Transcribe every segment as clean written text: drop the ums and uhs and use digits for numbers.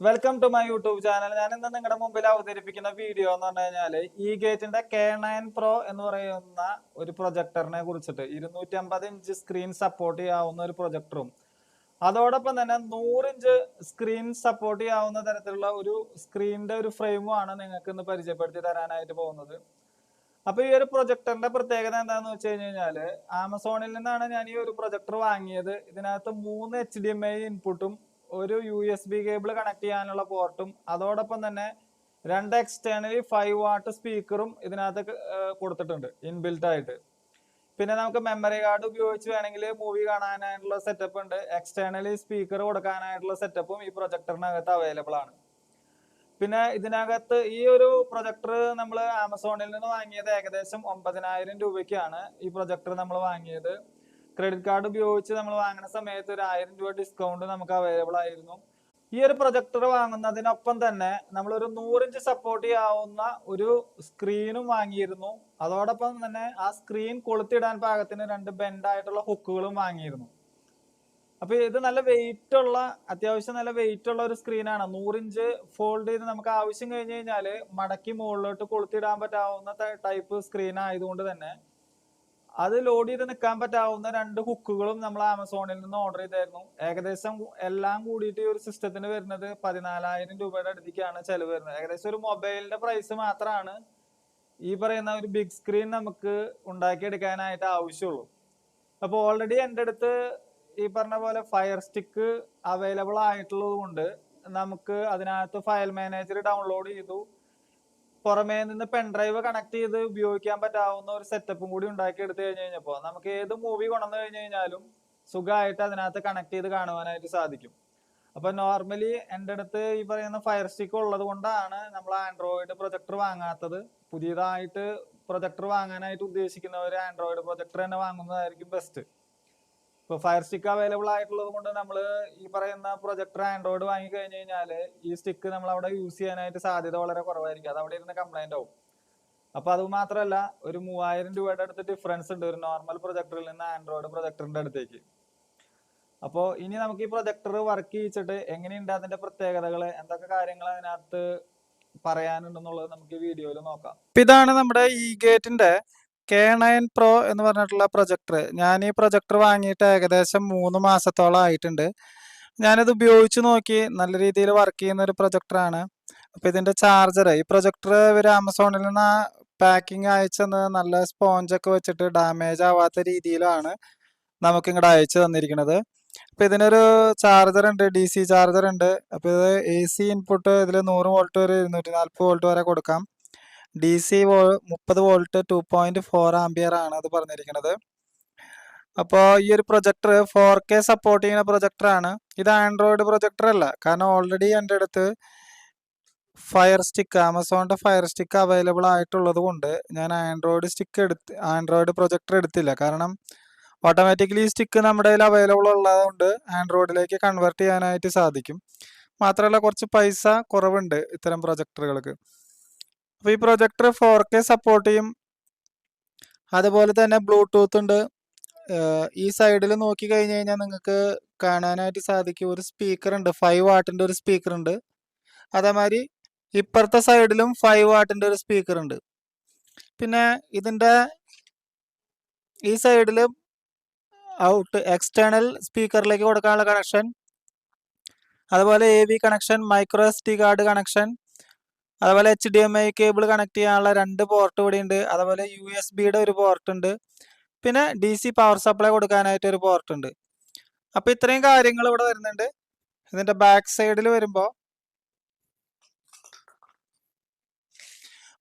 Welcome to my YouTube channel. ഞാൻ ഇന്ന് നിങ്ങളുടെ മുമ്പിൽ അവതരിപ്പിക്കുന്ന വീഡിയോ എന്ന് പറഞ്ഞു കഴിഞ്ഞാല് ഈ ഗേറ്റിന്റെ K9 Pro എന്ന് പറയുന്ന ഒരു പ്രൊജക്ടറിനെ കുറിച്ചിട്ട് 250 ഇഞ്ച് സ്ക്രീൻ സപ്പോർട്ട് ചെയ്യാവുന്ന ഒരു പ്രൊജക്ടറും അതോടൊപ്പം തന്നെ 100 ഇഞ്ച് സ്ക്രീൻ സപ്പോർട്ട് ചെയ്യാവുന്ന തരത്തിലുള്ള ഒരു സ്ക്രീനിന്റെ ഒരു ഫ്രെയിമുമാണ് നിങ്ങൾക്ക് ഇന്ന് പരിചയപ്പെടുത്തി തരാനായിട്ട് പോകുന്നത്. അപ്പൊ ഈ ഒരു പ്രൊജക്ടറിന്റെ പ്രത്യേകത എന്താണെന്ന് വെച്ച് കഴിഞ്ഞാല് ആമസോണിൽ നിന്നാണ് ഞാൻ ഈ ഒരു പ്രൊജക്ടർ വാങ്ങിയത്. ഇതിനകത്ത് 3 HDMI ഇൻപുട്ടും ഒരു USB കേബിൾ കണക്ട് ചെയ്യാനുള്ള പോർട്ടും അതോടൊപ്പം തന്നെ 2 എക്സ്റ്റേണലി 5 വാട്ട് സ്പീക്കറും ഇതിനകത്ത് കൊടുത്തിട്ടുണ്ട് ഇൻബിൽറ്റ് ആയിട്ട്. പിന്നെ നമുക്ക് മെമ്മറി കാർഡ് ഉപയോഗിച്ച് വേണമെങ്കിൽ മൂവി കാണാനായിട്ടുള്ള സെറ്റപ്പ് ഉണ്ട്. എക്സ്റ്റേണലി സ്പീക്കർ കൊടുക്കാനായിട്ടുള്ള സെറ്റപ്പും ഈ പ്രൊജക്ടറിനകത്ത് അവൈലബിൾ ആണ്. പിന്നെ ഇതിനകത്ത് ഈ ഒരു പ്രൊജക്ടർ നമ്മൾ ആമസോണിൽ നിന്ന് വാങ്ങിയത് ഏകദേശം 9,000 രൂപയ്ക്കാണ് ഈ പ്രൊജക്ടർ നമ്മൾ വാങ്ങിയത്. ക്രെഡിറ്റ് കാർഡ് ഉപയോഗിച്ച് നമ്മൾ വാങ്ങുന്ന സമയത്ത് ഒരു 1000 രൂപ ഡിസ്കൗണ്ട് നമുക്ക് അവൈലബിൾ ആയിരുന്നു. ഈ ഒരു പ്രൊജക്ടർ വാങ്ങുന്നതിനൊപ്പം തന്നെ നമ്മളൊരു 100 ഇഞ്ച് സപ്പോർട്ട് ചെയ്യാവുന്ന ഒരു സ്ക്രീനും വാങ്ങിയിരുന്നു. അതോടൊപ്പം തന്നെ ആ സ്ക്രീൻ കൊളുത്തിടാൻ പാകത്തിന് 2 ബെൻഡ് ആയിട്ടുള്ള ഹുക്കുകളും വാങ്ങിയിരുന്നു. അപ്പൊ ഇത് നല്ല വെയിറ്റ് ഉള്ള, അത്യാവശ്യം നല്ല വെയിറ്റ് ഉള്ള ഒരു സ്ക്രീനാണ്. 100 ഇഞ്ച് ഫോൾഡ് ചെയ്ത് നമുക്ക് ആവശ്യം കഴിഞ്ഞ് കഴിഞ്ഞാൽ മടക്കി മുകളിലോട്ട് കൊളുത്തിടാൻ പറ്റാവുന്ന ടൈപ്പ് സ്ക്രീൻ ആയതുകൊണ്ട് തന്നെ അത് ലോഡ് ചെയ്ത് നിൽക്കാൻ പറ്റാവുന്ന 2 ഹുക്കുകളും നമ്മൾ ആമസോണിൽ നിന്ന് ഓർഡർ ചെയ്തായിരുന്നു. ഏകദേശം എല്ലാം കൂടിയിട്ട് ഈ ഒരു സിസ്റ്റത്തിന് വരുന്നത് 14,000 രൂപയുടെ അടുത്തേക്കാണ് ചെലവ് വരുന്നത്. ഏകദേശം ഒരു മൊബൈലിന്റെ പ്രൈസ് മാത്രമാണ് ഈ പറയുന്ന ഒരു ബിഗ് സ്ക്രീൻ നമുക്ക് ഉണ്ടാക്കിയെടുക്കാനായിട്ട് ആവശ്യമുള്ളൂ. അപ്പോൾ ഓൾറെഡി എൻ്റെ അടുത്ത് ഈ പറഞ്ഞ പോലെ ഫയർ സ്റ്റിക്ക് അവൈലബിൾ ആയിട്ടുള്ളത് കൊണ്ട് നമുക്ക് അതിനകത്ത് ഫയൽ മാനേജർ ഡൗൺലോഡ് ചെയ്തു. പുറമേ നിന്ന് പെൻഡ്രൈവ് കണക്ട് ചെയ്ത് ഉപയോഗിക്കാൻ പറ്റാവുന്ന ഒരു സെറ്റപ്പും കൂടി ഉണ്ടാക്കി എടുത്തു കഴിഞ്ഞ് കഴിഞ്ഞപ്പോൾ നമുക്ക് ഏത് മൂവി കൊണ്ടുവന്നു കഴിഞ്ഞ് കഴിഞ്ഞാലും സുഖമായിട്ട് അതിനകത്ത് കണക്ട് ചെയ്ത് കാണുവാനായിട്ട് സാധിക്കും. അപ്പൊ നോർമലി എൻ്റെ അടുത്ത് ഈ പറയുന്ന ഫയർ സ്റ്റിക്ക് ഉള്ളത് കൊണ്ടാണ് നമ്മൾ ആൻഡ്രോയിഡ് പ്രൊജക്ടർ വാങ്ങാത്തത്. പുതിയതായിട്ട് പ്രൊജക്ടർ വാങ്ങാനായിട്ട് ഉദ്ദേശിക്കുന്നവർ ആൻഡ്രോയിഡ് പ്രൊജക്ടർ തന്നെ വാങ്ങുന്നതായിരിക്കും ബെസ്റ്റ്. ഇപ്പൊ ഫയർ സ്റ്റിക്ക് അവൈലബിൾ ആയിട്ടുള്ളത് കൊണ്ട് നമ്മൾ ഈ പറയുന്ന പ്രൊജക്ടർ ആൻഡ്രോയിഡ് വാങ്ങി കഴിഞ്ഞ് കഴിഞ്ഞാൽ ഈ സ്റ്റിക്ക് നമ്മൾ അവിടെ യൂസ് ചെയ്യാനായിട്ട് സാധ്യത വളരെ കുറവായിരിക്കും. അത് അവിടെ ഇരുന്ന് കംപ്ലൈന്റ് ആവും. അപ്പൊ അത് മാത്രമല്ല, ഒരു 3,000 രൂപയുടെ അടുത്ത് ഡിഫറൻസ് ഉണ്ട് ഒരു നോർമൽ പ്രൊജക്ടറിൽ നിന്ന് ആൻഡ്രോയിഡ് പ്രൊജക്ടറിന്റെ അടുത്തേക്ക്. അപ്പോൾ ഇനി നമുക്ക് ഈ പ്രൊജക്ടർ വർക്ക് ചെയ്യിച്ചിട്ട് എങ്ങനെയുണ്ട്, അതിന്റെ പ്രത്യേകതകൾ, എന്തൊക്കെ കാര്യങ്ങൾ അതിനകത്ത് പറയാനുണ്ടെന്നുള്ളത് നമുക്ക് ഈ വീഡിയോയിൽ നോക്കാം. ഇതാണ് നമ്മുടെ ഈ ഗേറ്റിന്റെ K9 Pro എന്ന് പറഞ്ഞിട്ടുള്ള പ്രൊജക്ടർ. ഞാൻ ഈ പ്രൊജക്ടർ വാങ്ങിയിട്ട് ഏകദേശം 3 മാസത്തോളം ആയിട്ടുണ്ട്. ഞാനിത് ഉപയോഗിച്ച് നോക്കി, നല്ല രീതിയിൽ വർക്ക് ചെയ്യുന്ന ഒരു പ്രൊജക്ടറാണ്. അപ്പോൾ ഇതിന്റെ ചാർജർ, ഈ പ്രൊജക്ടർ ഇവർ ആമസോണിൽ നിന്ന് പാക്കിംഗ് അയച്ചെന്ന് നല്ല സ്പോഞ്ചൊക്കെ വെച്ചിട്ട് ഡാമേജ് ആവാത്ത രീതിയിലാണ് നമുക്ക് ഇങ്ങോട്ട് അയച്ചു തന്നിരിക്കുന്നത്. അപ്പോൾ ഇതിനൊരു ചാർജർ ഉണ്ട്, DC ചാർജർ ഉണ്ട്. അപ്പോൾ ഇത് AC ഇൻപുട്ട് ഇതിൽ 100 വോൾട്ട് വരെ 240 വോൾട്ട് വരെ കൊടുക്കാം. DC 30 വോൾട്ട് 2.4 ആംപിയർ ആണ് അത് പറഞ്ഞിരിക്കുന്നത്. അപ്പോൾ ഈ ഒരു പ്രൊജക്ടർ 4K സപ്പോർട്ട് ചെയ്യുന്ന പ്രൊജക്ടറാണ്. ഇത് ആൻഡ്രോയിഡ് പ്രൊജക്ടർ അല്ല, കാരണം ഓൾറെഡി എൻ്റെ അടുത്ത് ഫയർ സ്റ്റിക്ക്, ആമസോണിന്റെ ഫയർ സ്റ്റിക്ക് അവൈലബിൾ ആയിട്ടുള്ളത് കൊണ്ട് ഞാൻ ആൻഡ്രോയിഡ് പ്രൊജക്ടർ എടുത്തില്ല. കാരണം ഓട്ടോമാറ്റിക്കലി ഈ സ്റ്റിക്ക് നമ്മുടെ കയ്യിൽ അവൈലബിൾ ഉള്ളതുകൊണ്ട് ആൻഡ്രോയിഡിലേക്ക് കൺവേർട്ട് ചെയ്യാനായിട്ട് സാധിക്കും. മാത്രമല്ല കുറച്ച് പൈസ കുറവുണ്ട് ഇത്തരം പ്രൊജക്ടറുകൾക്ക്. അപ്പോൾ ഈ പ്രൊജക്ടർ 4K സപ്പോർട്ട് ചെയ്യും. അതുപോലെ തന്നെ ബ്ലൂടൂത്ത് ഉണ്ട്. ഈ സൈഡിൽ നോക്കി കഴിഞ്ഞ് കഴിഞ്ഞാൽ നിങ്ങൾക്ക് കാണാനായിട്ട് സാധിക്കും, ഒരു സ്പീക്കർ ഉണ്ട്, 5 വാട്ടിന്റെ ഒരു സ്പീക്കർ ഉണ്ട്. അതേമാതിരി ഇപ്പുറത്തെ സൈഡിലും 5 വാട്ടിന്റെ ഒരു സ്പീക്കർ ഉണ്ട്. പിന്നെ ഇതിന്റെ ഈ സൈഡിൽ എക്സ്റ്റേണൽ സ്പീക്കറിലേക്ക് കൊടുക്കാനുള്ള കണക്ഷൻ, അതുപോലെ AV connection, micro SD card connection, അതുപോലെ HDMI കേബിൾ കണക്ട് ചെയ്യാനുള്ള 2 പോർട്ട് ഇവിടെ ഉണ്ട്. അതുപോലെ USB-യുടെ ഒരു പോർട്ട് ഉണ്ട്. പിന്നെ DC പവർ സപ്ലൈ കൊടുക്കാനായിട്ട് ഒരു പോർട്ട് ഉണ്ട്. അപ്പൊ ഇത്രയും കാര്യങ്ങൾ ഇവിടെ വരുന്നുണ്ട്. ഇതിന്റെ ബാക്ക് സൈഡിൽ വരുമ്പോൾ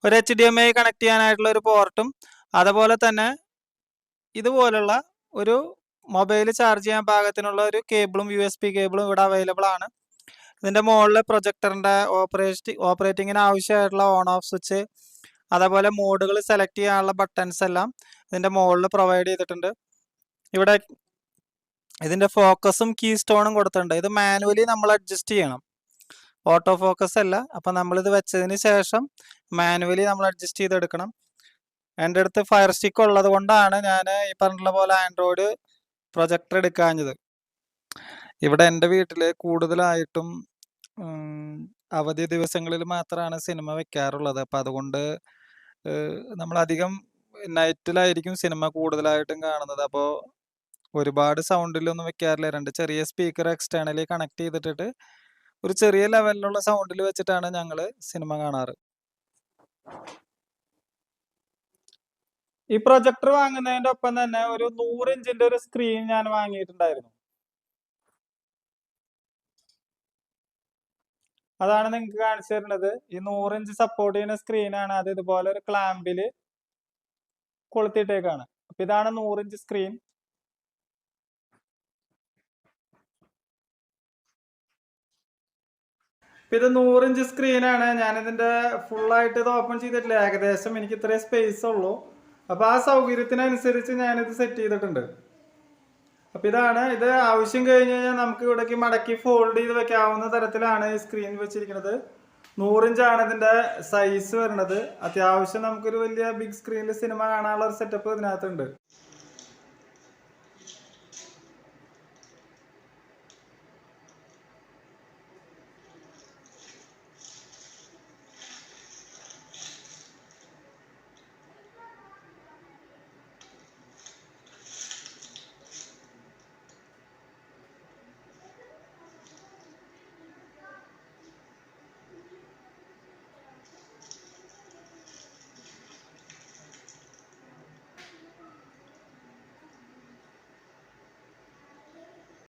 ഒരു HDMI കണക്ട് ചെയ്യാനായിട്ടുള്ള ഒരു പോർട്ടും അതുപോലെ തന്നെ ഇതുപോലുള്ള ഒരു മൊബൈൽ ചാർജ് ചെയ്യാൻ പാകത്തിനുള്ള ഒരു കേബിളും USB കേബിളും ഇവിടെ അവൈലബിൾ ആണ്. ഇതിന്റെ മുകളിൽ പ്രൊജക്ടറിന്റെ ഓപ്പറേറ്റിങ്ങിന് ആവശ്യമായിട്ടുള്ള ഓൺ ഓഫ് സ്വിച്ച്, അതേപോലെ മോഡുകൾ സെലക്ട് ചെയ്യാനുള്ള ബട്ടൺസ് എല്ലാം ഇതിന്റെ മുകളിൽ പ്രൊവൈഡ് ചെയ്തിട്ടുണ്ട്. ഇവിടെ ഇതിന്റെ ഫോക്കസും കീ സ്റ്റോണും കൊടുത്തിട്ടുണ്ട്. ഇത് മാനുവലി നമ്മൾ അഡ്ജസ്റ്റ് ചെയ്യണം, ഓട്ടോ ഫോക്കസ് അല്ല. അപ്പം നമ്മളിത് വെച്ചതിന് ശേഷം മാനുവലി നമ്മൾ അഡ്ജസ്റ്റ് ചെയ്തെടുക്കണം. എൻ്റെ അടുത്ത് ഫയർ സ്റ്റിക്ക് ഉള്ളത് കൊണ്ടാണ് ഞാൻ ഈ പറഞ്ഞ പോലെ ആൻഡ്രോയിഡ് പ്രൊജക്ടർ എടുക്കാഞ്ഞത്. ഇവിടെ എൻ്റെ വീട്ടിൽ കൂടുതലായിട്ടും അവധി ദിവസങ്ങളിൽ മാത്രമാണ് സിനിമ വെക്കാറുള്ളത്. അപ്പം അതുകൊണ്ട് നമ്മളധികം നൈറ്റിലായിരിക്കും സിനിമ കൂടുതലായിട്ടും കാണുന്നത്. അപ്പോൾ ഒരുപാട് സൗണ്ടിലൊന്നും വെക്കാറില്ല. 2 ചെറിയ സ്പീക്കർ എക്സ്റ്റേണലി കണക്ട് ചെയ്തിട്ടിട്ട് ഒരു ചെറിയ ലെവലിലുള്ള സൗണ്ടിൽ വെച്ചിട്ടാണ് ഞങ്ങള് സിനിമ കാണാറ്. ഈ പ്രൊജക്ടർ വാങ്ങുന്നതിന്റെ ഒപ്പം തന്നെ ഒരു 100 ഇഞ്ചിന്റെ ഒരു സ്ക്രീൻ ഞാൻ വാങ്ങിയിട്ടുണ്ടായിരുന്നു. അതാണ് നിങ്ങൾക്ക് കാണിച്ചു തരുന്നത്. ഈ 100 ഇഞ്ച് സപ്പോർട്ട് ചെയ്യുന്ന സ്ക്രീനാണ്. അത് ഇതുപോലെ ഒരു ക്ലാമ്പില് കൊളുത്തിയിട്ടേക്കാണ്. അപ്പൊ ഇതാണ് 100 ഇഞ്ച് സ്ക്രീൻ. ഇത് 100 ഇഞ്ച് സ്ക്രീനാണ്. ഞാനിതിന്റെ ഫുള്ളായിട്ട് ഇത് ഓപ്പൺ ചെയ്തിട്ടില്ല. ഏകദേശം എനിക്ക് ഇത്രയും സ്പേസ് ഉള്ളൂ. അപ്പൊ ആ സൗകര്യത്തിനനുസരിച്ച് ഞാനിത് സെറ്റ് ചെയ്തിട്ടുണ്ട്. അപ്പൊ ഇതാണ് ഇത്. ആവശ്യം കഴിഞ്ഞ് കഴിഞ്ഞാൽ നമുക്ക് ഇവിടേക്ക് മടക്കി ഫോൾഡ് ചെയ്ത് വെക്കാവുന്ന തരത്തിലാണ് ഈ സ്ക്രീൻ വെച്ചിരിക്കുന്നത്. 100 ഇഞ്ചാണ് ഇതിന്റെ സൈസ് വരുന്നത്. അത്യാവശ്യം നമുക്കൊരു വലിയ ബിഗ് സ്ക്രീനിൽ സിനിമ കാണാനുള്ള ഒരു സെറ്റപ്പ് ഇതിനകത്തുണ്ട്.